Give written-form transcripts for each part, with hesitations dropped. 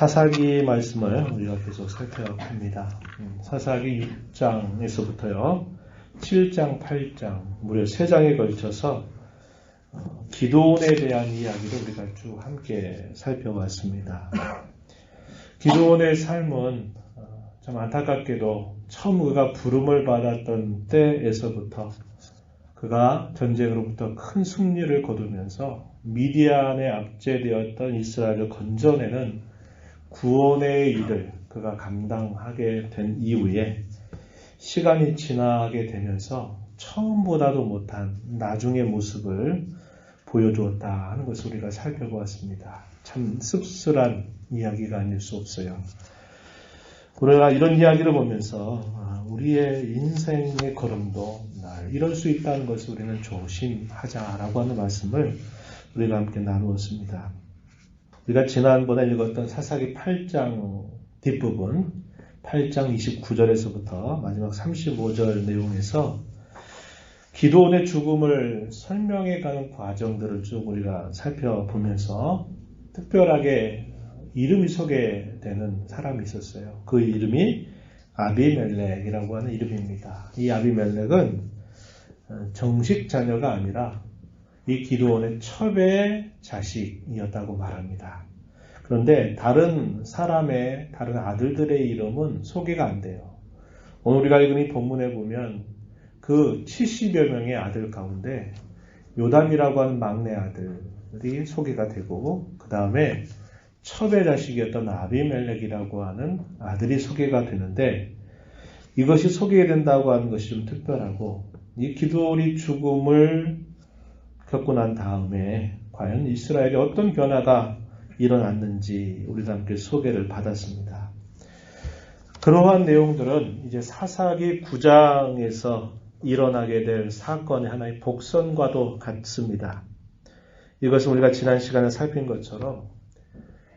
사사기 말씀을 우리가 계속 살펴봅니다. 사사기 6장에서부터요 7장, 8장 무려 3장에 걸쳐서 기드온에 대한 이야기를 우리가 쭉 함께 살펴봤습니다. 기드온의 삶은 참 안타깝게도 처음 그가 부름을 받았던 때에서부터 그가 전쟁으로부터 큰 승리를 거두면서 미디안에 압제되었던 이스라엘을 건져내는 구원의 일을 그가 감당하게 된 이후에 시간이 지나게 되면서 처음보다도 못한 나중의 모습을 보여주었다 하는 것을 우리가 살펴보았습니다. 참 씁쓸한 이야기가 아닐 수 없어요. 우리가 이런 이야기를 보면서 우리의 인생의 걸음도 이럴 수 있다는 것을 우리는 조심하자라고 하는 말씀을 우리가 함께 나누었습니다. 우리가 지난번에 읽었던 사사기 8장 뒷부분 8장 29절에서부터 마지막 35절 내용에서 기드온의 죽음을 설명해가는 과정들을 쭉 우리가 살펴보면서 특별하게 이름이 소개되는 사람이 있었어요. 그 이름이 아비멜렉이라고 하는 이름입니다. 이 아비멜렉은 정식 자녀가 아니라 이 기드온의 첩의 자식이었다고 말합니다. 그런데 다른 사람의 다른 아들들의 이름은 소개가 안 돼요. 오늘 우리가 읽은 이 본문에 보면 그 70여 명의 아들 가운데 요담이라고 하는 막내 아들이 소개가 되고 그 다음에 첩의 자식이었던 아비멜렉이라고 하는 아들이 소개가 되는데 이것이 소개된다고 하는 것이 좀 특별하고 이 기드온이 죽음을 겪고 난 다음에 과연 이스라엘에 어떤 변화가 일어났는지 우리도 함께 소개를 받았습니다. 그러한 내용들은 이제 사사기 9장에서 일어나게 될 사건의 하나의 복선과도 같습니다. 이것은 우리가 지난 시간에 살핀 것처럼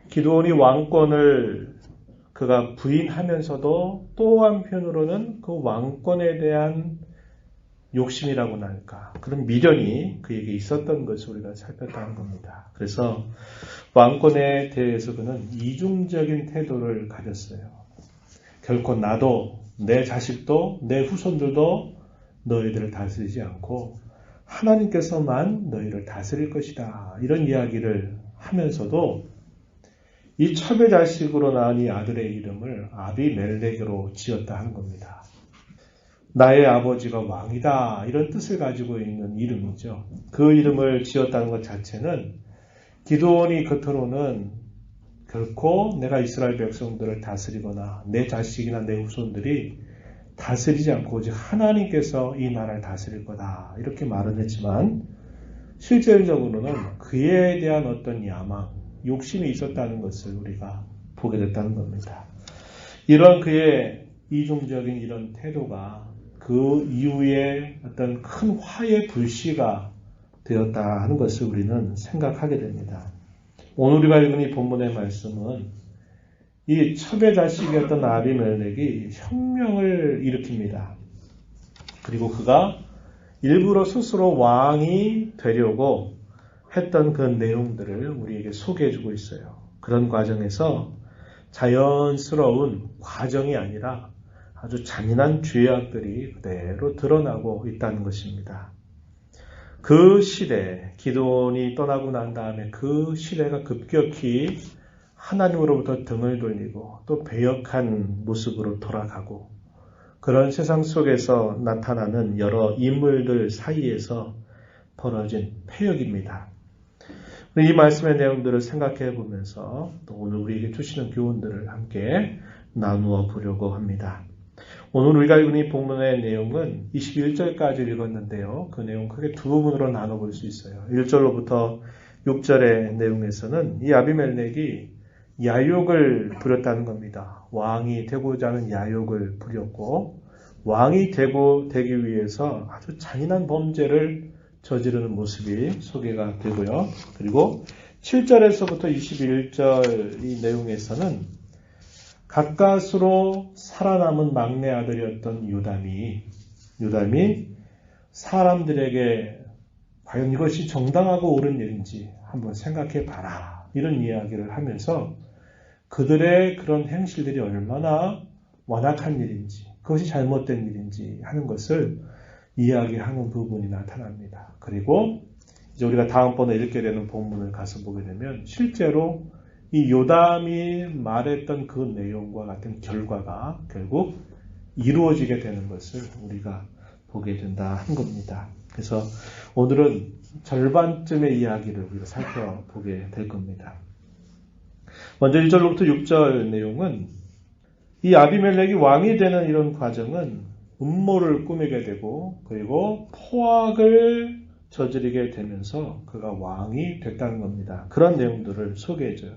기드온이 왕권을 그가 부인하면서도 또 한편으로는 그 왕권에 대한 욕심이라고나 할까 그런 미련이 그에게 있었던 것을 우리가 살폈다는 겁니다. 그래서 왕권에 대해서 그는 이중적인 태도를 가졌어요. 결코 나도 내 자식도 내 후손들도 너희들을 다스리지 않고 하나님께서만 너희를 다스릴 것이다. 이런 이야기를 하면서도 이 첩의 자식으로 낳은 이 아들의 이름을 아비멜렉으로 지었다 하는 겁니다. 나의 아버지가 왕이다 이런 뜻을 가지고 있는 이름이죠. 그 이름을 지었다는 것 자체는 기드온이 겉으로는 결코 내가 이스라엘 백성들을 다스리거나 내 자식이나 내 후손들이 다스리지 않고 오직 하나님께서 이 나라를 다스릴 거다 이렇게 말은 했지만 실질적으로는 그에 대한 어떤 야망, 욕심이 있었다는 것을 우리가 보게 됐다는 겁니다. 이런 그의 이중적인 이런 태도가 그 이후에 어떤 큰 화의 불씨가 되었다 하는 것을 우리는 생각하게 됩니다. 오늘 우리가 읽은 이 본문의 말씀은 이 첩의 자식이었던 아비멜렉이 혁명을 일으킵니다. 그리고 그가 일부러 스스로 왕이 되려고 했던 그 내용들을 우리에게 소개해주고 있어요. 그런 과정에서 자연스러운 과정이 아니라 아주 잔인한 죄악들이 그대로 드러나고 있다는 것입니다. 그 시대, 기드온이 떠나고 난 다음에 그 시대가 급격히 하나님으로부터 등을 돌리고 또 배역한 모습으로 돌아가고 그런 세상 속에서 나타나는 여러 인물들 사이에서 벌어진 패역입니다. 이 말씀의 내용들을 생각해 보면서 또 오늘 우리에게 주시는 교훈들을 함께 나누어 보려고 합니다. 오늘 우리가 읽은 이 본문의 내용은 21절까지 읽었는데요. 그 내용 크게 두 부분으로 나눠볼 수 있어요. 1절로부터 6절의 내용에서는 이 아비멜렉이 야욕을 부렸다는 겁니다. 왕이 되고자 하는 야욕을 부렸고 왕이 되기 위해서 아주 잔인한 범죄를 저지르는 모습이 소개가 되고요. 그리고 7절에서부터 21절 이 내용에서는 가까스로 살아남은 막내 아들이었던 요담이 사람들에게 과연 이것이 정당하고 옳은 일인지 한번 생각해 봐라. 이런 이야기를 하면서 그들의 그런 행실들이 얼마나 완악한 일인지, 그것이 잘못된 일인지 하는 것을 이야기하는 부분이 나타납니다. 그리고 이제 우리가 다음번에 읽게 되는 본문을 가서 보게 되면 실제로 이 요담이 말했던 그 내용과 같은 결과가 결국 이루어지게 되는 것을 우리가 보게 된다 한 겁니다. 그래서 오늘은 절반쯤의 이야기를 우리가 살펴보게 될 겁니다. 먼저 1절로부터 6절 내용은 이 아비멜렉이 왕이 되는 이런 과정은 음모를 꾸미게 되고 그리고 포악을 저지르게 되면서 그가 왕이 됐다는 겁니다. 그런 내용들을 소개해줘요.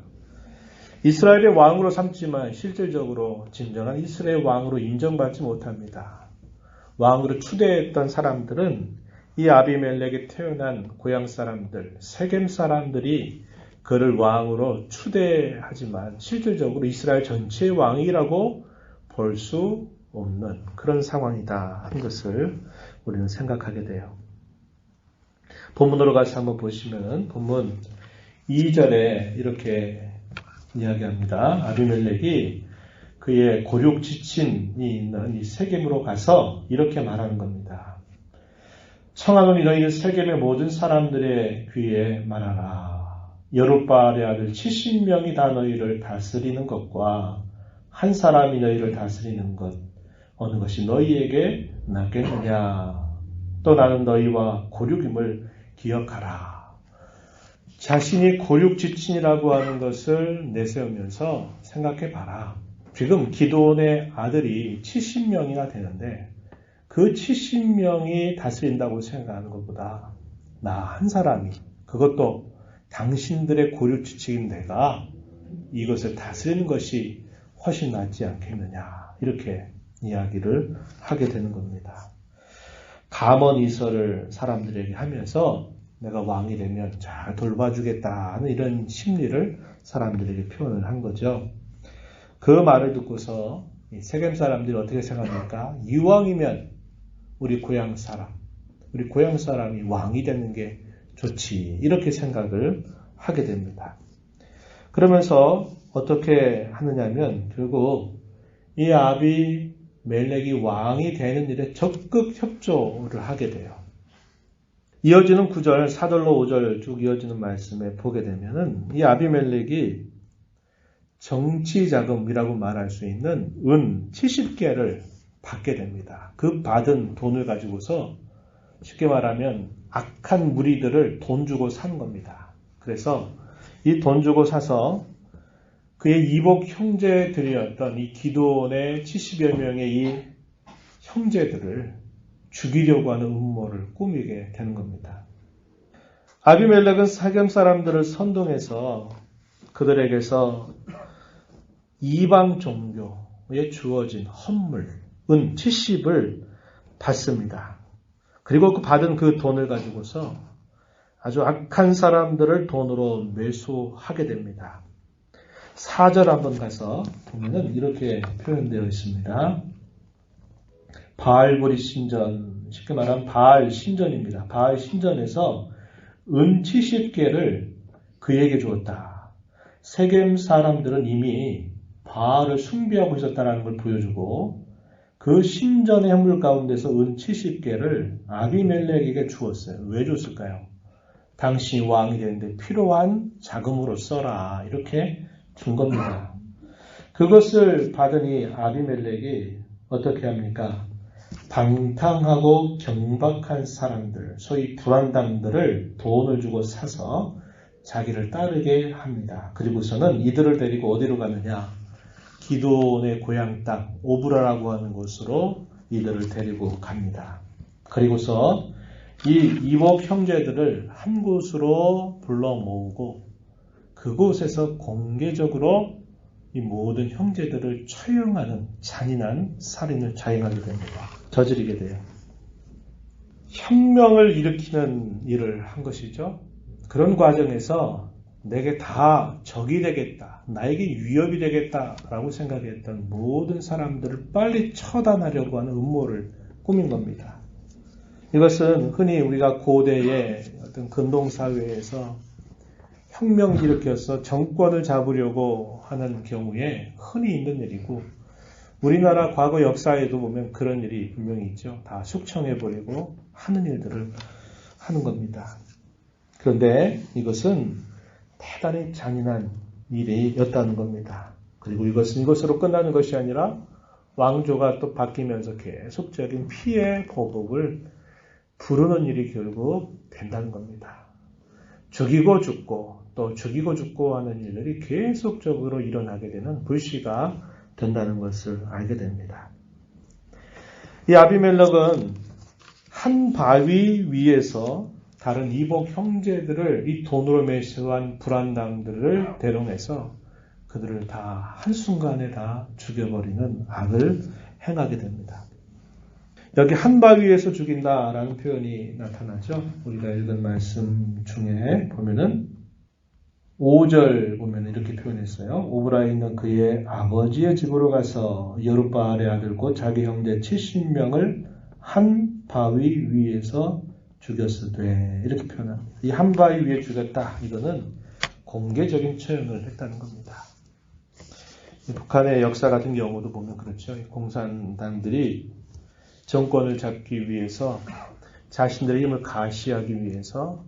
이스라엘의 왕으로 삼지만 실질적으로 진정한 이스라엘 왕으로 인정받지 못합니다. 왕으로 추대했던 사람들은 이 아비멜렉이 태어난 고향 사람들, 세겜 사람들이 그를 왕으로 추대하지만 실질적으로 이스라엘 전체의 왕이라고 볼 수 없는 그런 상황이다 하는 것을 우리는 생각하게 돼요. 본문으로 가서 한번 보시면 본문 2절에 이렇게 이야기합니다. 아비멜렉이 그의 고륙 지친이 있는 이 세겜으로 가서 이렇게 말하는 겁니다. 청하노니 너희는 세겜의 모든 사람들의 귀에 말하라. 여룻바알의 아들 70명이 다 너희를 다스리는 것과 한 사람이 너희를 다스리는 것 어느 것이 너희에게 낫겠느냐. 또 나는 너희와 고륙임을 기억하라. 자신이 고륙 지친이라고 하는 것을 내세우면서 생각해 봐라. 지금 기드온의 아들이 70명이나 되는데 그 70명이 다스린다고 생각하는 것보다 나 한 사람이 그것도 당신들의 고륙 지친인 내가 이것을 다스리는 것이 훨씬 낫지 않겠느냐 이렇게 이야기를 하게 되는 겁니다. 감언 이설을 사람들에게 하면서 내가 왕이 되면 잘 돌봐주겠다 하는 이런 심리를 사람들에게 표현을 한 거죠. 그 말을 듣고서 세겜 사람들이 어떻게 생각합니까? 이왕이면 우리 고향 사람이 왕이 되는 게 좋지 이렇게 생각을 하게 됩니다. 그러면서 어떻게 하느냐면 결국 이 아비멜렉이 왕이 되는 일에 적극 협조를 하게 돼요. 이어지는 9절, 4절로 5절 쭉 이어지는 말씀에 보게 되면은 이 아비멜렉이 정치자금이라고 말할 수 있는 은 70개를 받게 됩니다. 그 받은 돈을 가지고서 쉽게 말하면 악한 무리들을 돈 주고 산 겁니다. 그래서 이 돈 주고 사서 그의 이복 형제들이었던 이 기드온의 70여 명의 이 형제들을 죽이려고 하는 음모를 꾸미게 되는 겁니다. 아비멜렉은 세겜 사람들을 선동해서 그들에게서 이방 종교에 주어진 헌물, 은 70을 받습니다. 그리고 그 받은 그 돈을 가지고서 아주 악한 사람들을 돈으로 매수하게 됩니다. 4절 한번 가서 보면은 이렇게 표현되어 있습니다. 바알보리 신전, 쉽게 말하면 바알 신전입니다. 바알 신전에서 은 70개를 그에게 주었다. 세겜 사람들은 이미 바알을 숭배하고 있었다는 걸 보여주고 그 신전의 현물 가운데서 은 70개를 아비멜렉에게 주었어요. 왜 줬을까요? 당신이 왕이 되는데 필요한 자금으로 써라. 이렇게 준 겁니다. 그것을 받으니 아비멜렉이 어떻게 합니까? 방탕하고 경박한 사람들, 소위 불안당들을 돈을 주고 사서 자기를 따르게 합니다. 그리고서는 이들을 데리고 어디로 가느냐? 기드온의 고향 땅 오브라라고 하는 곳으로 이들을 데리고 갑니다. 그리고서 이 이복 형제들을 한 곳으로 불러 모으고 그곳에서 공개적으로 이 모든 형제들을 처형하는 잔인한 살인을 자행하게 됩니다. 저지르게 돼요. 혁명을 일으키는 일을 한 것이죠. 그런 과정에서 내게 다 적이 되겠다, 나에게 위협이 되겠다라고 생각했던 모든 사람들을 빨리 처단하려고 하는 음모를 꾸민 겁니다. 이것은 흔히 우리가 고대의 어떤 근동사회에서 혁명 일으켜서 정권을 잡으려고 하는 경우에 흔히 있는 일이고 우리나라 과거 역사에도 보면 그런 일이 분명히 있죠. 다 숙청해버리고 하는 일들을 하는 겁니다. 그런데 이것은 대단히 잔인한 일이었다는 겁니다. 그리고 이것은 이것으로 끝나는 것이 아니라 왕조가 또 바뀌면서 계속적인 피해 보복을 부르는 일이 결국 된다는 겁니다. 죽이고 죽고 또 죽이고 죽고 하는 일들이 계속적으로 일어나게 되는 불씨가 된다는 것을 알게 됩니다. 이 아비멜렉은 한 바위 위에서 다른 이복 형제들을 이 돈으로 매수한 불안당들을 대롱해서 그들을 다 한순간에 다 죽여버리는 악을 행하게 됩니다. 여기 한 바위에서 죽인다라는 표현이 나타나죠. 우리가 읽은 말씀 중에 보면은 5절 보면 이렇게 표현했어요. 오브라에 있는 그의 아버지의 집으로 가서 여룻바알의 아들 곧 자기 형제 70명을 한 바위 위에서 죽였으되 이렇게 표현합니다. 이 한 바위 위에 죽였다. 이거는 공개적인 처형을 했다는 겁니다. 북한의 역사 같은 경우도 보면 그렇죠. 공산당들이 정권을 잡기 위해서 자신들의 힘을 가시하기 위해서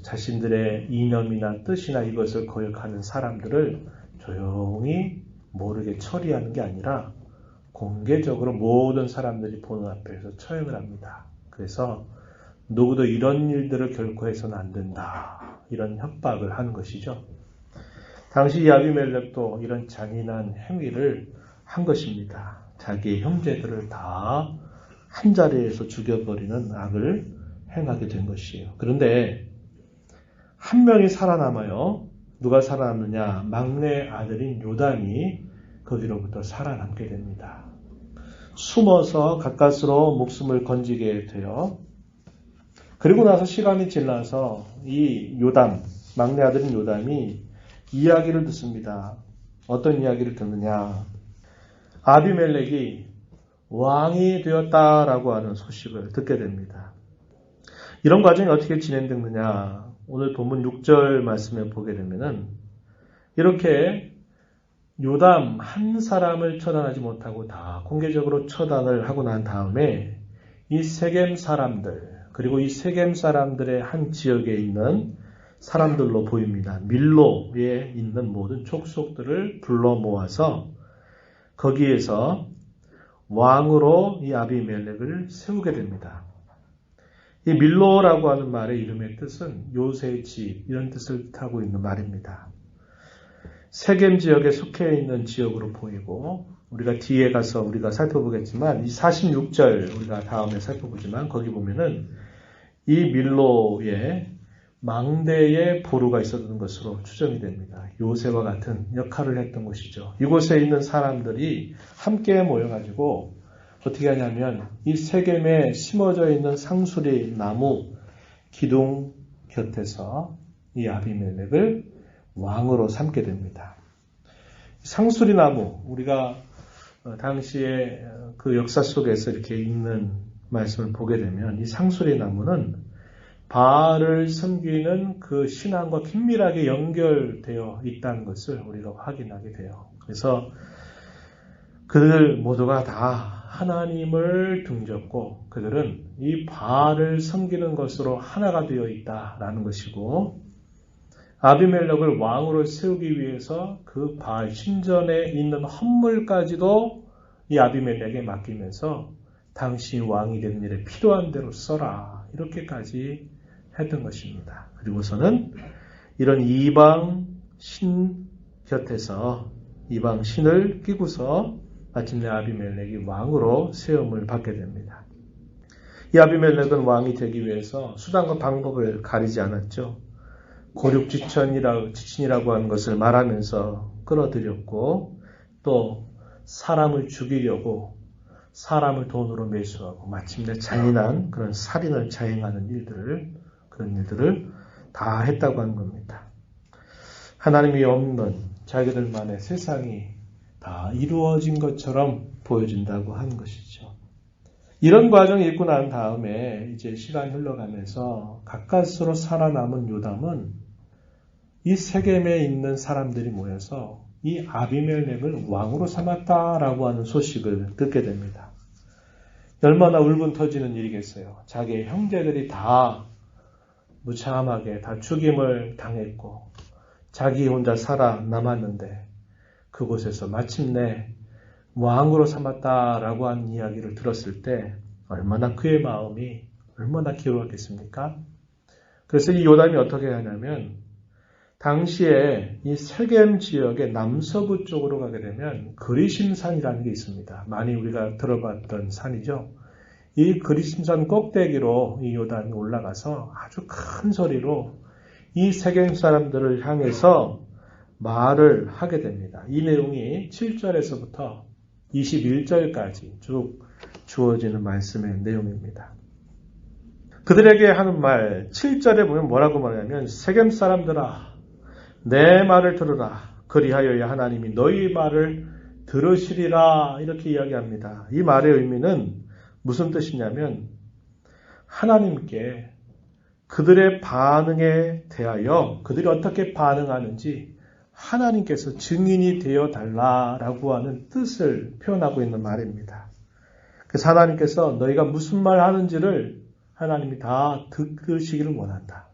자신들의 이념이나 뜻이나 이것을 거역하는 사람들을 조용히 모르게 처리하는 게 아니라 공개적으로 모든 사람들이 보는 앞에서 처형을 합니다. 그래서 누구도 이런 일들을 결코 해서는 안 된다. 이런 협박을 하는 것이죠. 당시 이 아비멜렉도 이런 잔인한 행위를 한 것입니다. 자기의 형제들을 다 한자리에서 죽여버리는 악을 행하게 된 것이에요. 그런데 한 명이 살아남아요. 누가 살아남느냐? 막내 아들인 요담이 거기로부터 살아남게 됩니다. 숨어서 가까스로 목숨을 건지게 돼요. 그리고 나서 시간이 지나서 이 요담, 막내 아들인 요담이 이야기를 듣습니다. 어떤 이야기를 듣느냐? 아비멜렉이 왕이 되었다라고 하는 소식을 듣게 됩니다. 이런 과정이 어떻게 진행됐느냐? 오늘 본문 6절 말씀에 보게 되면은 이렇게 요담 한 사람을 처단하지 못하고 다 공개적으로 처단을 하고 난 다음에 이 세겜 사람들 그리고 이 세겜 사람들의 한 지역에 있는 사람들로 보입니다. 밀로에 있는 모든 족속들을 불러 모아서 거기에서 왕으로 이 아비멜렉을 세우게 됩니다. 이 밀로라고 하는 말의 이름의 뜻은 요새의 집 이런 뜻을 타고 있는 말입니다. 세겜 지역에 속해 있는 지역으로 보이고 우리가 뒤에 가서 우리가 살펴보겠지만 이 46절 우리가 다음에 살펴보지만 거기 보면은 이 밀로에 망대의 보루가 있었던 것으로 추정이 됩니다. 요새와 같은 역할을 했던 곳이죠. 이곳에 있는 사람들이 함께 모여가지고 어떻게 하냐면 이 세겜에 심어져 있는 상수리 나무 기둥 곁에서 이 아비멜렉을 왕으로 삼게 됩니다. 상수리 나무 우리가 당시에 그 역사 속에서 이렇게 읽는 말씀을 보게 되면 이 상수리 나무는 바알을 섬기는 그 신앙과 긴밀하게 연결되어 있다는 것을 우리가 확인하게 돼요. 그래서 그들 모두가 다 하나님을 등졌고 그들은 이 바알을 섬기는 것으로 하나가 되어 있다라는 것이고 아비멜렉을 왕으로 세우기 위해서 그 바알 신전에 있는 헌물까지도 이 아비멜렉에 맡기면서 당시 왕이 되는 일에 필요한 대로 써라 이렇게까지 했던 것입니다. 그리고서는 이런 이방 신 곁에서 이방 신을 끼고서 마침내 아비멜렉이 왕으로 세움을 받게 됩니다. 이 아비멜렉은 왕이 되기 위해서 수단과 방법을 가리지 않았죠. 고륙지친이라고 하는 것을 말하면서 끌어들였고 또 사람을 죽이려고 사람을 돈으로 매수하고 마침내 잔인한 그런 살인을 자행하는 그런 일들을 다 했다고 하는 겁니다. 하나님이 없는 자기들만의 세상이 다 이루어진 것처럼 보여진다고 하는 것이죠. 이런 과정이 있고 난 다음에 이제 시간이 흘러가면서 가까스로 살아남은 요담은 이 세겜에 있는 사람들이 모여서 이 아비멜렉을 왕으로 삼았다라고 하는 소식을 듣게 됩니다. 얼마나 울분 터지는 일이겠어요. 자기의 형제들이 다 무참하게 다 죽임을 당했고 자기 혼자 살아남았는데 그곳에서 마침내 왕으로 삼았다라고 하는 이야기를 들었을 때 얼마나 그의 마음이 얼마나 기울었겠습니까? 그래서 이 요담이 어떻게 하냐면 당시에 이 세겜 지역의 남서부 쪽으로 가게 되면 그리심산이라는 게 있습니다. 많이 우리가 들어봤던 산이죠. 이 그리심산 꼭대기로 이 요단이 올라가서 아주 큰 소리로 이 세겜 사람들을 향해서 말을 하게 됩니다. 이 내용이 7절에서부터 21절까지 쭉 주어지는 말씀의 내용입니다. 그들에게 하는 말 7절에 보면 뭐라고 말하냐면 세겜 사람들아 내 말을 들으라. 그리하여야 하나님이 너희 말을 들으시리라. 이렇게 이야기합니다. 이 말의 의미는 무슨 뜻이냐면 하나님께 그들의 반응에 대하여 그들이 어떻게 반응하는지 하나님께서 증인이 되어 달라라고 하는 뜻을 표현하고 있는 말입니다. 그래서 하나님께서 너희가 무슨 말 하는지를 하나님이 다 들으시기를 원한다.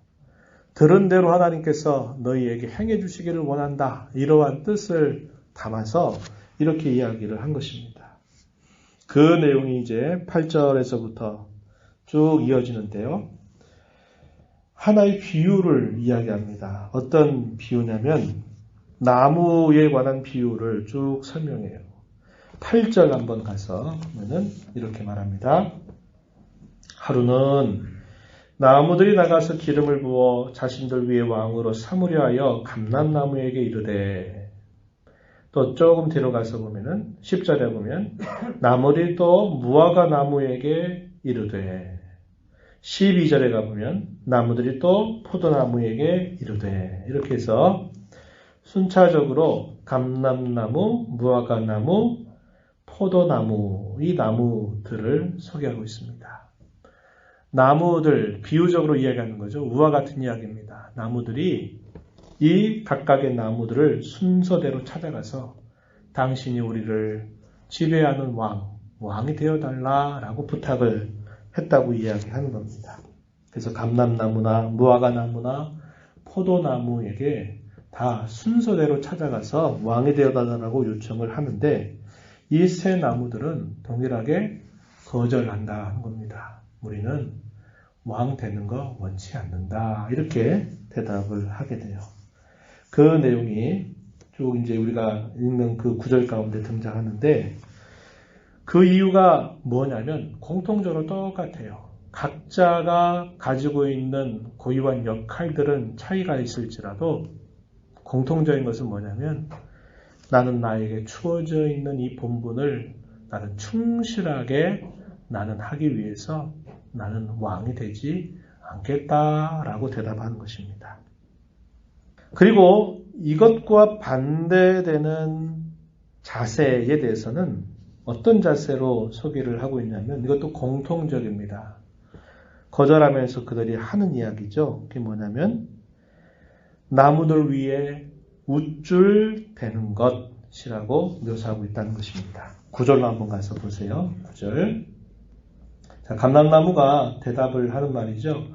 들은 대로 하나님께서 너희에게 행해 주시기를 원한다. 이러한 뜻을 담아서 이렇게 이야기를 한 것입니다. 그 내용이 이제 8절에서부터 쭉 이어지는데요. 하나의 비유를 이야기합니다. 어떤 비유냐면 나무에 관한 비유를 쭉 설명해요. 8절 한번 가서 보면은 이렇게 말합니다. 하루는 나무들이 나가서 기름을 부어 자신들 위에 왕으로 삼으려 하여 감람나무에게 이르되 또 조금 뒤로 가서 보면은 10절에 보면 나무들이 또 무화과 나무에게 이르되 12절에 가보면 나무들이 또 포도나무에게 이르되 이렇게 해서 순차적으로 감람나무, 무화과나무, 포도나무 이 나무들을 소개하고 있습니다. 나무들 비유적으로 이야기하는 거죠. 우와 같은 이야기입니다. 나무들이 이 각각의 나무들을 순서대로 찾아가서 당신이 우리를 지배하는 왕이 되어달라라고 부탁을 했다고 이야기하는 겁니다. 그래서 감람나무나 무화과나무나 포도나무에게 다 순서대로 찾아가서 왕이 되어달라고 요청을 하는데 이 세 나무들은 동일하게 거절한다는 겁니다. 우리는 왕 되는 거 원치 않는다. 이렇게 대답을 하게 돼요. 그 내용이 쭉 이제 우리가 읽는 그 구절 가운데 등장하는데 그 이유가 뭐냐면 공통적으로 똑같아요. 각자가 가지고 있는 고유한 역할들은 차이가 있을지라도 공통적인 것은 뭐냐면 나는 나에게 주어져 있는 이 본분을 나는 충실하게 나는 하기 위해서 나는 왕이 되지 않겠다라고 대답하는 것입니다. 그리고 이것과 반대되는 자세에 대해서는 어떤 자세로 소개를 하고 있냐면 이것도 공통적입니다. 거절하면서 그들이 하는 이야기죠. 그게 뭐냐면 나무들 위에 우쭐대는 것이라고 묘사하고 있다는 것입니다. 9절로 한번 가서 보세요. 9절. 자, 감람나무가 대답을 하는 말이죠.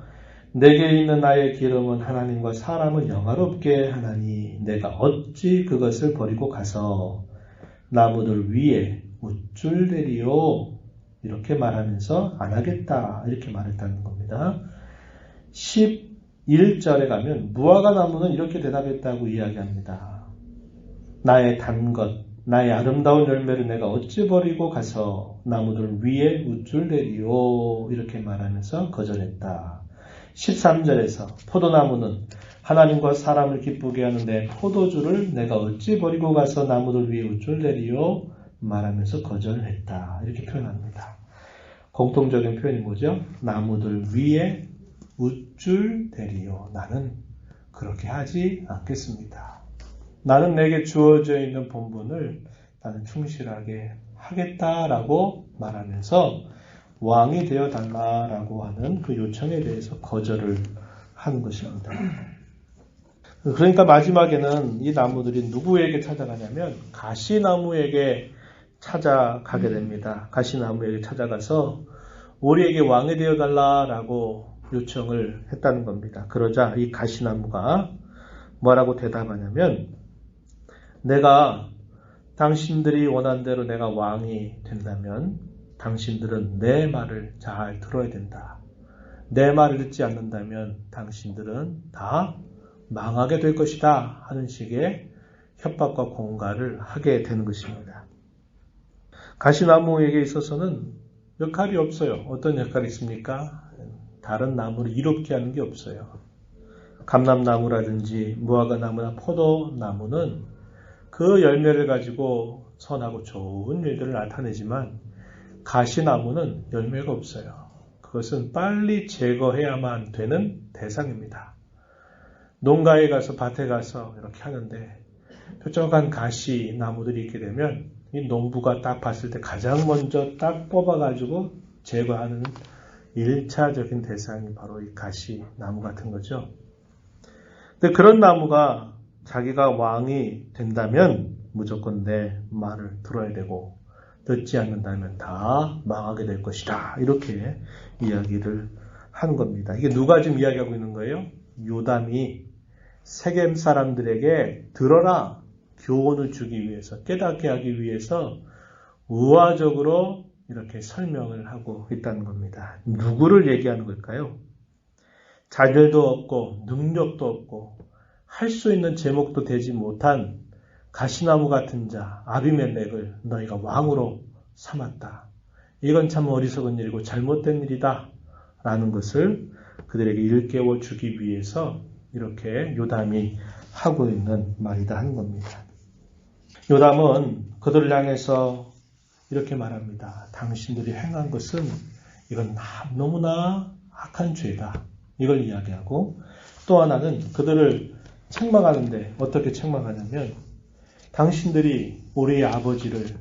내게 있는 나의 기름은 하나님과 사람을 영화롭게 하나니 내가 어찌 그것을 버리고 가서 나무들 위에 우쭐대리요. 이렇게 말하면서 안 하겠다. 이렇게 말했다는 겁니다. 11절에 가면 무화과 나무는 이렇게 대답했다고 이야기합니다. 나의 단 것, 나의 아름다운 열매를 내가 어찌 버리고 가서 나무들 위에 우쭐대리요. 이렇게 말하면서 거절했다. 13절에서 포도나무는 하나님과 사람을 기쁘게 하는데 포도주를 내가 어찌 버리고 가서 나무들 위에 우쭐대리요. 말하면서 거절했다. 이렇게 표현합니다. 공통적인 표현이 뭐죠? 나무들 위에 우쭐대리요. 나는 그렇게 하지 않겠습니다. 나는 내게 주어져 있는 본분을 나는 충실하게 하겠다라고 말하면서 왕이 되어달라라고 하는 그 요청에 대해서 거절을 하는 것입니다. 그러니까 마지막에는 이 나무들이 누구에게 찾아가냐면 가시나무에게 찾아가게 됩니다. 가시나무에게 찾아가서 우리에게 왕이 되어 달라라고 요청을 했다는 겁니다. 그러자 이 가시나무가 뭐라고 대답하냐면 내가 당신들이 원한 대로 내가 왕이 된다면 당신들은 내 말을 잘 들어야 된다. 내 말을 듣지 않는다면 당신들은 다 망하게 될 것이다 하는 식의 협박과 공갈을 하게 되는 것입니다. 가시나무에게 있어서는 역할이 없어요. 어떤 역할이 있습니까? 다른 나무를 이롭게 하는 게 없어요. 감람나무라든지 무화과나무나 포도나무는 그 열매를 가지고 선하고 좋은 일들을 나타내지만 가시나무는 열매가 없어요. 그것은 빨리 제거해야만 되는 대상입니다. 농가에 가서 밭에 가서 이렇게 하는데 뾰족한 가시나무들이 있게 되면 이 농부가 딱 봤을 때 가장 먼저 딱 뽑아가지고 제거하는 1차적인 대상이 바로 이 가시나무 같은 거죠. 근데 그런 나무가 자기가 왕이 된다면 무조건 내 말을 들어야 되고 듣지 않는다면 다 망하게 될 것이다. 이렇게 이야기를 하는 겁니다. 이게 누가 지금 이야기하고 있는 거예요? 요담이 세겜 사람들에게 들어라 교훈을 주기 위해서 깨닫게 하기 위해서 우화적으로 이렇게 설명을 하고 있다는 겁니다. 누구를 얘기하는 걸까요? 자질도 없고 능력도 없고 할 수 있는 제목도 되지 못한 가시나무 같은 자 아비멜렉을 너희가 왕으로 삼았다. 이건 참 어리석은 일이고 잘못된 일이다 라는 것을 그들에게 일깨워 주기 위해서 이렇게 요담이 하고 있는 말이다 하는 겁니다. 요담은 그들을 향해서 이렇게 말합니다. 당신들이 행한 것은 이건 너무나 악한 죄다. 이걸 이야기하고 또 하나는 그들을 책망하는데 어떻게 책망하냐면 당신들이 우리의 아버지를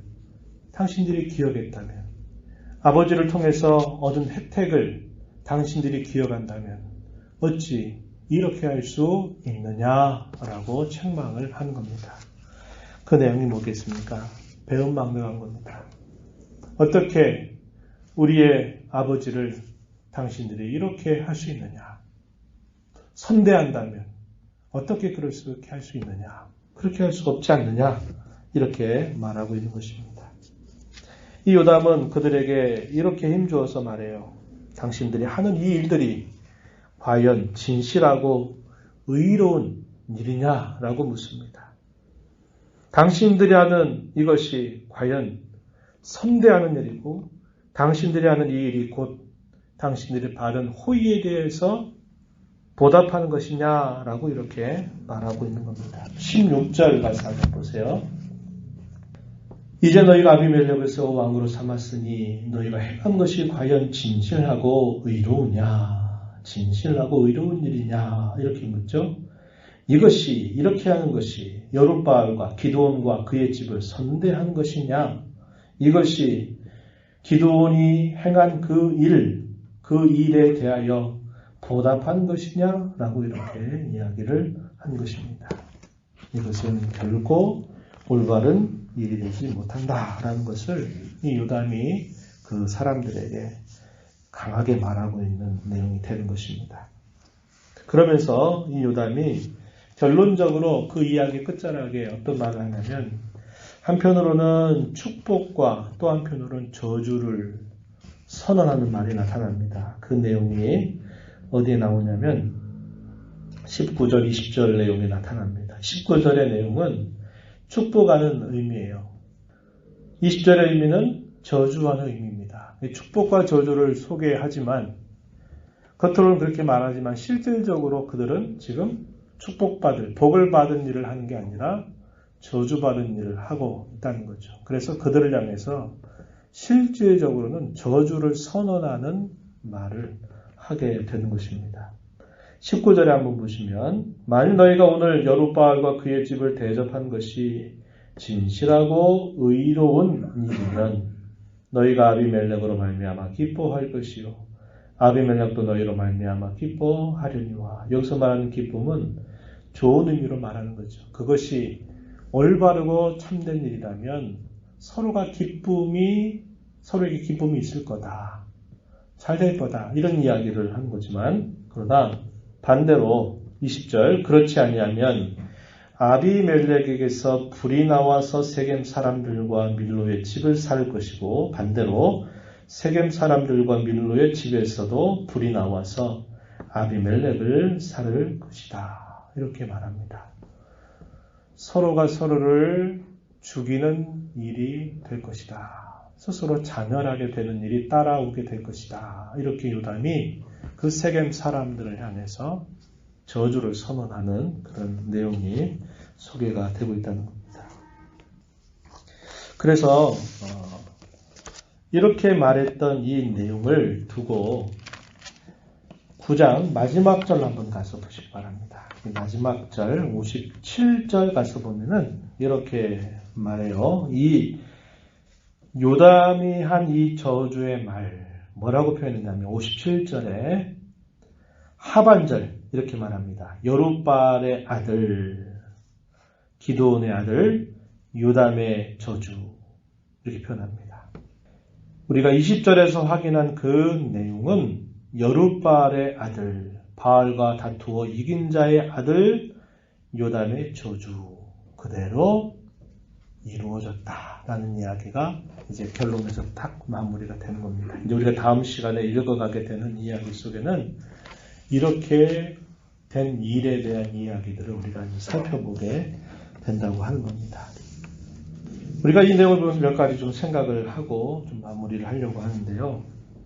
당신들이 기억했다면 아버지를 통해서 얻은 혜택을 당신들이 기억한다면 어찌 이렇게 할 수 있느냐라고 책망을 하는 겁니다. 그 내용이 뭐겠습니까? 배은망덕한 겁니다. 어떻게 우리의 아버지를 당신들이 이렇게 할 수 있느냐? 선대한다면 어떻게 그렇게 할 수 있느냐? 그렇게 할 수 없지 않느냐? 이렇게 말하고 있는 것입니다. 이 요담은 그들에게 이렇게 힘주어서 말해요. 당신들이 하는 이 일들이 과연 진실하고 의로운 일이냐라고 묻습니다. 당신들이 하는 이것이 과연 선대하는 일이고 당신들이 하는 이 일이 곧 당신들이 받은 호의에 대해서 보답하는 것이냐라고 이렇게 말하고 있는 겁니다. 16절 가서 한번 보세요. 이제 너희가 아비멜렉을 서 왕으로 삼았으니 너희가 행한 것이 과연 진실하고 의로우냐? 진실하고 의로운 일이냐? 이렇게 묻죠. 이것이 이렇게 하는 것이 여룻바알과 기드온과 그의 집을 선대한 것이냐? 이것이 기드온이 행한 그 일에 대하여 보답한 것이냐? 라고 이렇게 이야기를 한 것입니다. 이것은 결코 올바른 일이 되지 못한다라는 것을 이 요담이 그 사람들에게 강하게 말하고 있는 내용이 되는 것입니다. 그러면서 이 요담이 결론적으로 그 이야기 끝자락에 어떤 말을 하냐면 한편으로는 축복과 또 한편으로는 저주를 선언하는 말이 나타납니다. 그 내용이 어디에 나오냐면 19절, 20절 내용에 나타납니다. 19절의 내용은 축복하는 의미예요. 20절의 의미는 저주하는 의미입니다. 축복과 저주를 소개하지만 겉으로는 그렇게 말하지만 실질적으로 그들은 지금 축복받을, 복을 받은 일을 하는 게 아니라 저주받은 일을 하고 있다는 거죠. 그래서 그들을 향해서 실질적으로는 저주를 선언하는 말을 하게 되는 것입니다. 19절에 한번 보시면 만일 너희가 오늘 여룻바알과 그의 집을 대접한 것이 진실하고 의로운 일이면 너희가 아비멜렉으로 말미암아 기뻐할 것이요 아비멜렉도 너희로 말미암아 기뻐하려니와 여기서 말하는 기쁨은 좋은 의미로 말하는 거죠. 그것이 올바르고 참된 일이라면 서로에게 기쁨이 있을 거다. 잘 될 거다. 이런 이야기를 하는 거지만, 그러나 반대로 20절, 그렇지 아니하면 아비멜렉에게서 불이 나와서 세겜 사람들과 밀로의 집을 살 것이고, 반대로 세겜 사람들과 밀로의 집에서도 불이 나와서 아비멜렉을 살 것이다. 이렇게 말합니다. 서로가 서로를 죽이는 일이 될 것이다. 스스로 자멸하게 되는 일이 따라오게 될 것이다. 이렇게 요담이 그 세겜 사람들을 향해서 저주를 선언하는 그런 내용이 소개가 되고 있다는 겁니다. 그래서 이렇게 말했던 이 내용을 두고 9장 마지막 절 한번 가서 보시기 바랍니다. 마지막 절 57절 가서 보면은 이렇게 말해요. 이 요담이 한 이 저주의 말 뭐라고 표현했냐면 57절에 하반절 이렇게 말합니다. 여룻바알의 아들 기드온의 아들 요담의 저주 이렇게 표현합니다. 우리가 20절에서 확인한 그 내용은 여룻바알의 아들 바알과 다투어 이긴 자의 아들 요담의 저주 그대로 이루어졌다라는 이야기가 이제 결론에서 딱 마무리가 되는 겁니다. 이제 우리가 다음 시간에 읽어가게 되는 이야기 속에는 이렇게 된 일에 대한 이야기들을 우리가 살펴보게 된다고 하는 겁니다. 우리가 이 내용을 보면서 몇 가지 좀 생각을 하고 좀 마무리를 하려고 하는데요.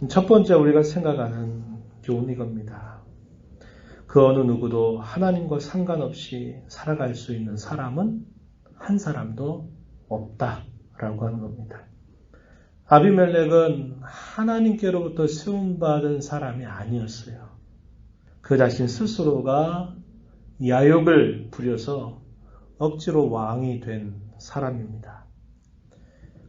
첫 번째 우리가 생각하는 교훈이 이겁니다. 그 어느 누구도 하나님과 상관없이 살아갈 수 있는 사람은 한 사람도 없다라고 하는 겁니다. 아비멜렉은 하나님께로부터 세움받은 사람이 아니었어요. 그 자신 스스로가 야욕을 부려서 억지로 왕이 된 사람입니다.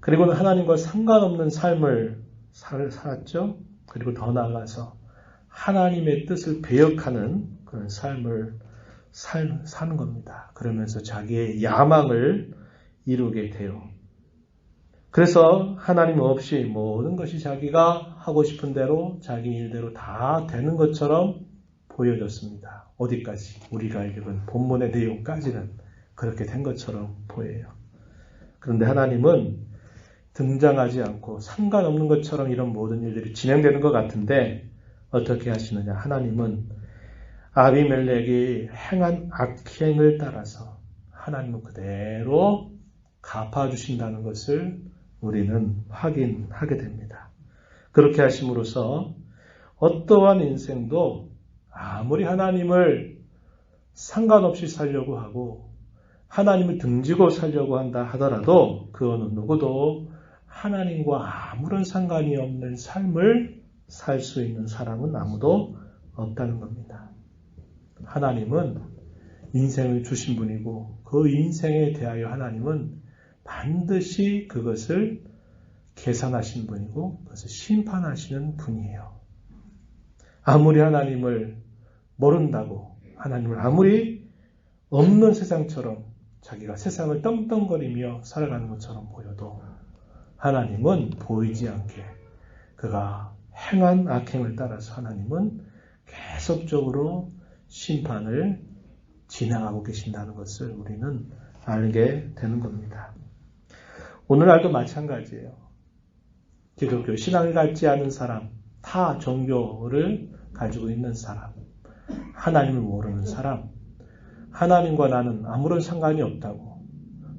그리고는 하나님과 상관없는 삶을 살았죠. 그리고 더 나아가서 하나님의 뜻을 배역하는 그런 삶을 사는 겁니다. 그러면서 자기의 야망을 이루게 돼요. 그래서 하나님 없이 모든 것이 자기가 하고 싶은 대로 자기 일대로 다 되는 것처럼 보여졌습니다. 어디까지? 우리가 읽은 본문의 내용까지는 그렇게 된 것처럼 보여요. 그런데 하나님은 등장하지 않고 상관없는 것처럼 이런 모든 일들이 진행되는 것 같은데 어떻게 하시느냐? 하나님은 아비멜렉이 행한 악행을 따라서 하나님은 그대로 갚아주신다는 것을 우리는 확인하게 됩니다. 그렇게 하심으로써 어떠한 인생도 아무리 하나님을 상관없이 살려고 하고 하나님을 등지고 살려고 한다 하더라도 그 어느 누구도 하나님과 아무런 상관이 없는 삶을 살 수 있는 사람은 아무도 없다는 겁니다. 하나님은 인생을 주신 분이고 그 인생에 대하여 하나님은 반드시 그것을 계산하신 분이고 그것을 심판하시는 분이에요. 아무리 하나님을 모른다고 하나님을 아무리 없는 세상처럼 자기가 세상을 떵떵거리며 살아가는 것처럼 보여도 하나님은 보이지 않게 그가 행한 악행을 따라서 하나님은 계속적으로 심판을 진행하고 계신다는 것을 우리는 알게 되는 겁니다. 오늘날도 마찬가지예요. 기독교 신앙을 갖지 않은 사람, 타 종교를 가지고 있는 사람, 하나님을 모르는 사람, 하나님과 나는 아무런 상관이 없다고.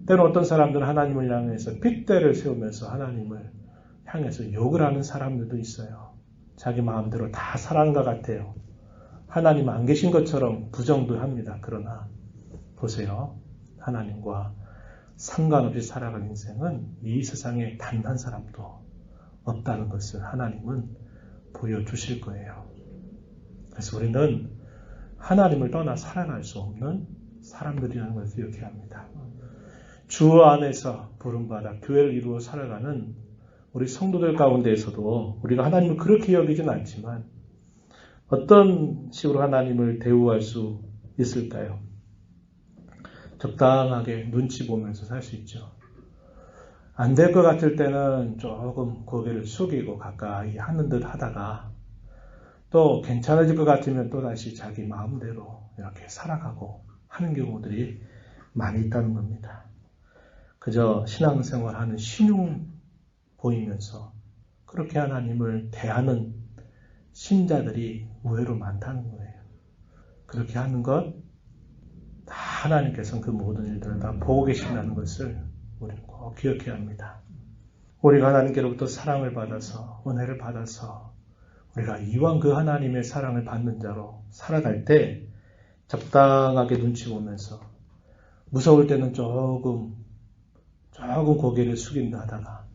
때로 어떤 사람들은 하나님을 향해서 핏대를 세우면서 하나님을 향해서 욕을 하는 사람들도 있어요. 자기 마음대로 다 살아가는 것 같아요. 하나님 안 계신 것처럼 부정도 합니다. 그러나 보세요. 하나님과 상관없이 살아가는 인생은 이 세상에 단 한 사람도 없다는 것을 하나님은 보여주실 거예요. 그래서 우리는 하나님을 떠나 살아갈 수 없는 사람들이라는 것을 기억해야 합니다. 주 안에서 부름받아 교회를 이루어 살아가는 우리 성도들 가운데에서도 우리가 하나님을 그렇게 여기진 않지만 어떤 식으로 하나님을 대우할 수 있을까요? 적당하게 눈치 보면서 살 수 있죠. 안 될 것 같을 때는 조금 고개를 숙이고 가까이 하는 듯 하다가 또 괜찮아질 것 같으면 또다시 자기 마음대로 이렇게 살아가고 하는 경우들이 많이 있다는 겁니다. 그저 신앙생활하는 신용 보이면서 그렇게 하나님을 대하는 신자들이 의외로 많다는 거예요. 그렇게 하는 것, 다 하나님께서는 그 모든 일들을 다 보고 계신다는 것을 우리는 꼭 기억해야 합니다. 우리가 하나님께로부터 사랑을 받아서, 은혜를 받아서 우리가 이왕 그 하나님의 사랑을 받는 자로 살아갈 때 적당하게 눈치 보면서 무서울 때는 조금 고개를 숙인다 하다가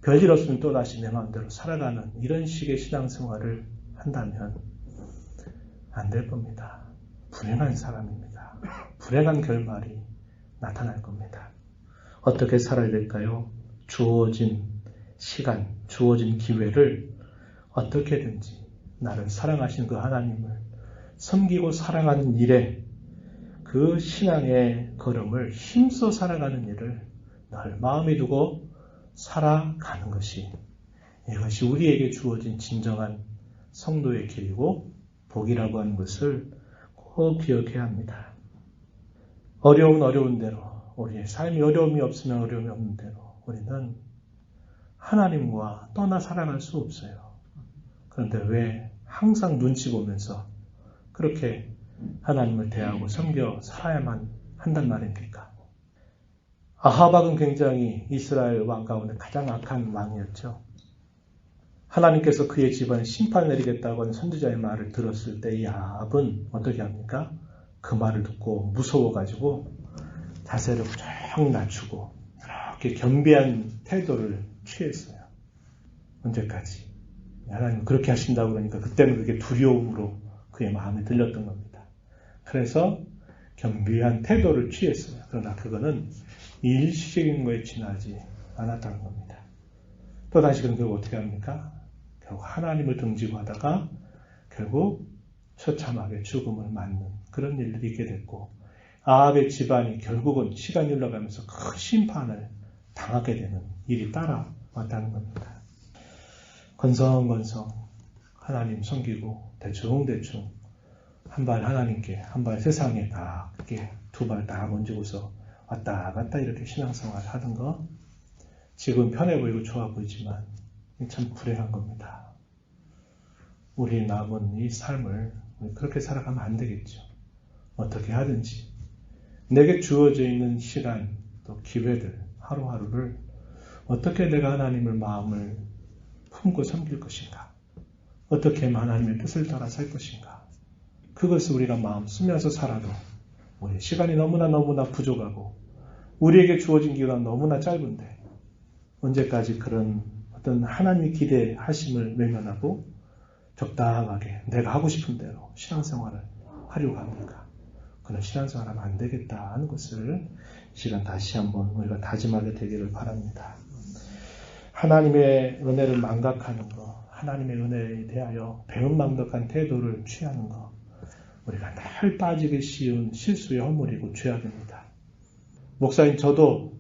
별일 없으면 또다시 내 마음대로 살아가는 이런 식의 신앙생활을 한다면 안 될 겁니다. 불행한 사람입니다. 불행한 결말이 나타날 겁니다. 어떻게 살아야 될까요? 주어진 시간, 주어진 기회를 어떻게든지 나를 사랑하신 그 하나님을 섬기고 사랑하는 일에 그 신앙의 걸음을 힘써 살아가는 일을 늘 마음에 두고 살아가는 것이 이것이 우리에게 주어진 진정한 성도의 길이고 복이라고 하는 것을 꼭 기억해야 합니다. 어려운 대로 우리의 삶이 어려움이 없으면 어려움이 없는 대로 우리는 하나님과 떠나 살아갈 수 없어요. 그런데 왜 항상 눈치 보면서 그렇게 하나님을 대하고 섬겨 살아야만 한단 말입니까? 아하박은 굉장히 이스라엘 왕 가운데 가장 악한 왕이었죠. 하나님께서 그의 집안에 심판을 내리겠다고 하는 선지자의 말을 들었을 때 이 아합은 어떻게 합니까? 그 말을 듣고 무서워가지고 자세를 쫙 낮추고 이렇게 겸비한 태도를 취했어요. 언제까지? 하나님 그렇게 하신다고 그러니까 그때는 그게 두려움으로 그의 마음에 들렸던 겁니다. 그래서 겸비한 태도를 취했어요. 그러나 그거는 일시적인 거에 지나지 않았다는 겁니다. 또다시 그런 결국 어떻게 합니까? 결국 하나님을 등지고 하다가 결국 처참하게 죽음을 맞는 그런 일들이 있게 됐고 아합의 집안이 결국은 시간이 흘러가면서 큰 심판을 당하게 되는 일이 따라왔다는 겁니다. 건성건성 하나님 섬기고 대충 한 발 하나님께 한 발 세상에 다 이렇게 두 발 다 얹고서 왔다 갔다 이렇게 신앙생활 하던 거 지금 편해 보이고 좋아 보이지만 참 불행한 겁니다. 우리 남은 이 삶을 그렇게 살아가면 안 되겠죠. 어떻게 하든지 내게 주어져 있는 시간 또 기회들 하루하루를 어떻게 내가 하나님을 마음을 품고 섬길 것인가? 어떻게 하면 하나님의 뜻을 따라 살 것인가? 그것을 우리가 마음 쓰면서 살아도 우리 시간이 너무나 부족하고 우리에게 주어진 기회가 너무나 짧은데 언제까지 그런 어떤 하나님의 기대하심을 외면하고 적당하게 내가 하고 싶은 대로 신앙생활을 하려고 합니까? 그런 신앙생활을 하면 안 되겠다 하는 것을 이 시간 다시 한번 우리가 다짐하게 되기를 바랍니다. 하나님의 은혜를 망각하는 것, 하나님의 은혜에 대하여 배은망덕한 태도를 취하는 것, 우리가 늘 빠지기 쉬운 실수의 허물이고 죄악입니다. 목사님 저도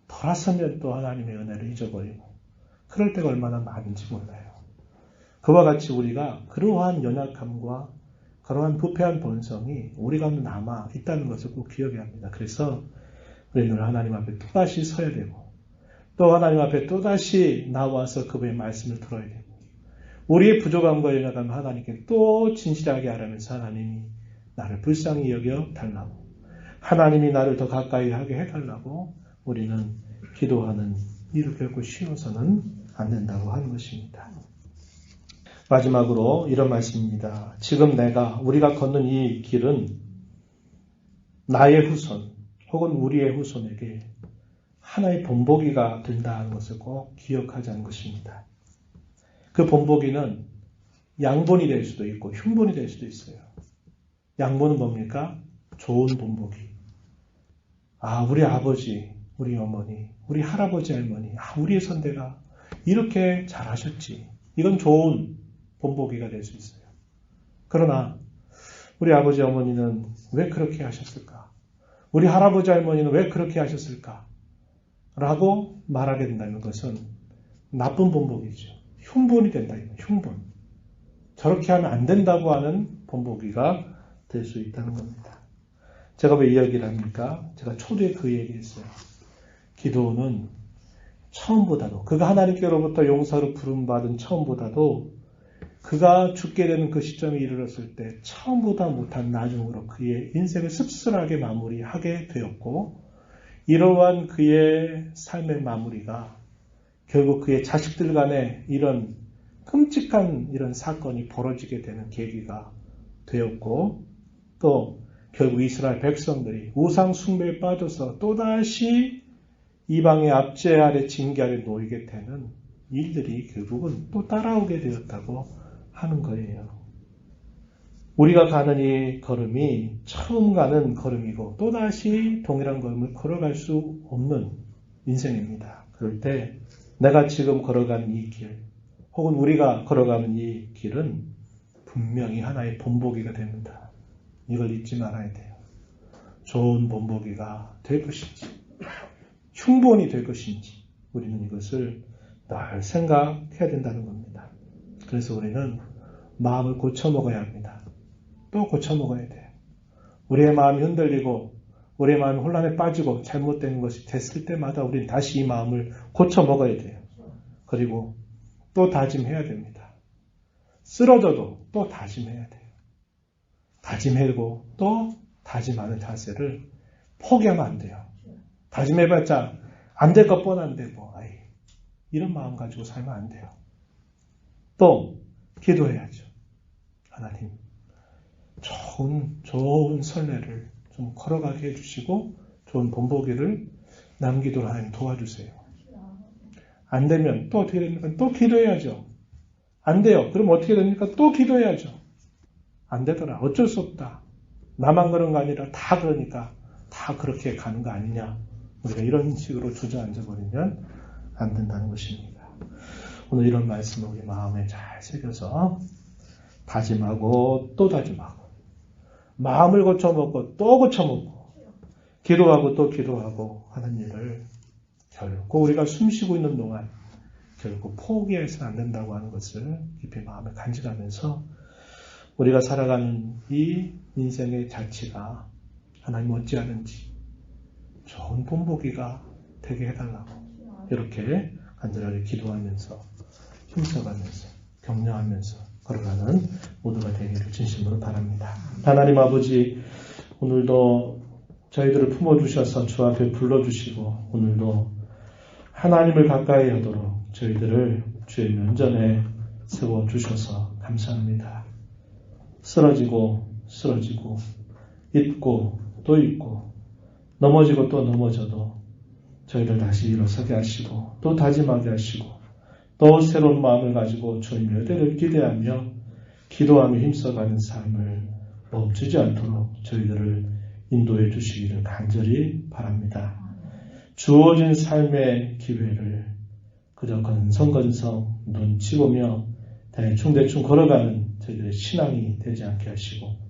돌아서면 또 하나님의 은혜를 잊어버리고 그럴 때가 얼마나 많은지 몰라요. 그와 같이 우리가 그러한 연약함과 그러한 부패한 본성이 우리 가운데 남아 있다는 것을 꼭 기억해야 합니다. 그래서 우리는 하나님 앞에 또다시 서야 되고 또 하나님 앞에 또다시 나와서 그분의 말씀을 들어야 되고 우리의 부족함과 연약함을 하나님께 또 진실하게 알아면서 하나님이 나를 불쌍히 여겨 달라고 하나님이 나를 더 가까이 하게 해달라고 우리는 기도하는 일을 결코 쉬워서는 안 된다고 하는 것입니다. 마지막으로 이런 말씀입니다. 지금 우리가 걷는 이 길은 나의 후손 혹은 우리의 후손에게 하나의 본보기가 된다는 것을 꼭 기억하자는 것입니다. 그 본보기는 양본이 될 수도 있고 흉본이 될 수도 있어요. 양본은 뭡니까? 좋은 본보기. 우리 아버지, 우리 어머니, 우리 할아버지, 할머니, 우리의 선대가 이렇게 잘하셨지. 이건 좋은 본보기가 될 수 있어요. 그러나 우리 아버지, 어머니는 왜 그렇게 하셨을까? 우리 할아버지 할머니는 왜 그렇게 하셨을까? 라고 말하게 된다는 것은 나쁜 본보기죠. 흉본이 된다. 흉본. 저렇게 하면 안 된다고 하는 본보기가 될 수 있다는 겁니다. 제가 왜 이 이야기를 합니까? 제가 초두에 그 얘기했어요. 기도는 처음보다도, 그가 하나님께로부터 용사로 부름받은 처음보다도 그가 죽게 되는 그 시점에 이르렀을 때 처음보다 못한 나중으로 그의 인생을 씁쓸하게 마무리하게 되었고, 이러한 그의 삶의 마무리가 결국 그의 자식들 간에 이런 끔찍한 이런 사건이 벌어지게 되는 계기가 되었고, 또 결국 이스라엘 백성들이 우상 숭배에 빠져서 또다시 이방의 압제 아래 징계 아래 놓이게 되는 일들이 결국은 또 따라오게 되었다고 하는 거예요. 우리가 가는 이 걸음이 처음 가는 걸음이고 또다시 동일한 걸음을 걸어갈 수 없는 인생입니다. 그럴 때 내가 지금 걸어가는 이 길, 혹은 우리가 걸어가는 이 길은 분명히 하나의 본보기가 됩니다. 이걸 잊지 말아야 돼요. 좋은 본보기가 될 것인지, 흉본이 될 것인지 우리는 이것을 늘 생각해야 된다는 겁니다. 그래서 우리는 마음을 고쳐먹어야 합니다. 또 고쳐먹어야 돼요. 우리의 마음이 흔들리고 우리의 마음이 혼란에 빠지고 잘못된 것이 됐을 때마다 우리는 다시 이 마음을 고쳐먹어야 돼요. 그리고 또 다짐해야 됩니다. 쓰러져도 또 다짐해야 돼요. 다짐하고 또 다짐하는 자세를 포기하면 안 돼요. 다짐해봤자 안 될 것 뻔한데 이런 마음 가지고 살면 안 돼요. 또 기도해야죠. 하나님, 좋은 선례를 좀 걸어가게 해주시고 좋은 본보기를 남기도록 하나님 도와주세요. 안 되면 또 어떻게 됩니까? 또 기도해야죠. 안 돼요. 그럼 어떻게 됩니까? 또 기도해야죠. 안 되더라. 어쩔 수 없다. 나만 그런 거 아니라 다 그러니까 다 그렇게 가는 거 아니냐. 우리가 이런 식으로 주저앉아버리면 안 된다는 것입니다. 오늘 이런 말씀을 우리 마음에 잘 새겨서 다짐하고 또 다짐하고 마음을 고쳐먹고 또 고쳐먹고 기도하고 또 기도하고 하는 일을 결코 우리가 숨쉬고 있는 동안 결코 포기해서는 안 된다고 하는 것을 깊이 마음에 간직하면서 우리가 살아가는 이 인생의 자치가 하나님 어찌하는지 좋은 본보기가 되게 해달라고 이렇게 간절하게 기도하면서 힘써가면서 격려하면서 걸어가는 모두가 되기를 진심으로 바랍니다. 하나님 아버지, 오늘도 저희들을 품어주셔서 주 앞에 불러주시고 오늘도 하나님을 가까이 하도록 저희들을 주의 면전에 세워주셔서 감사합니다. 쓰러지고 잊고 또 잊고 넘어지고 또 넘어져도 저희들 다시 일어서게 하시고 또 다짐하게 하시고 또 새로운 마음을 가지고 주의 멸대를 기대하며 기도하며 힘써가는 삶을 멈추지 않도록 저희들을 인도해 주시기를 간절히 바랍니다. 주어진 삶의 기회를 그저 건성건성 눈치 보며 대충 걸어가는 저희들의 신앙이 되지 않게 하시고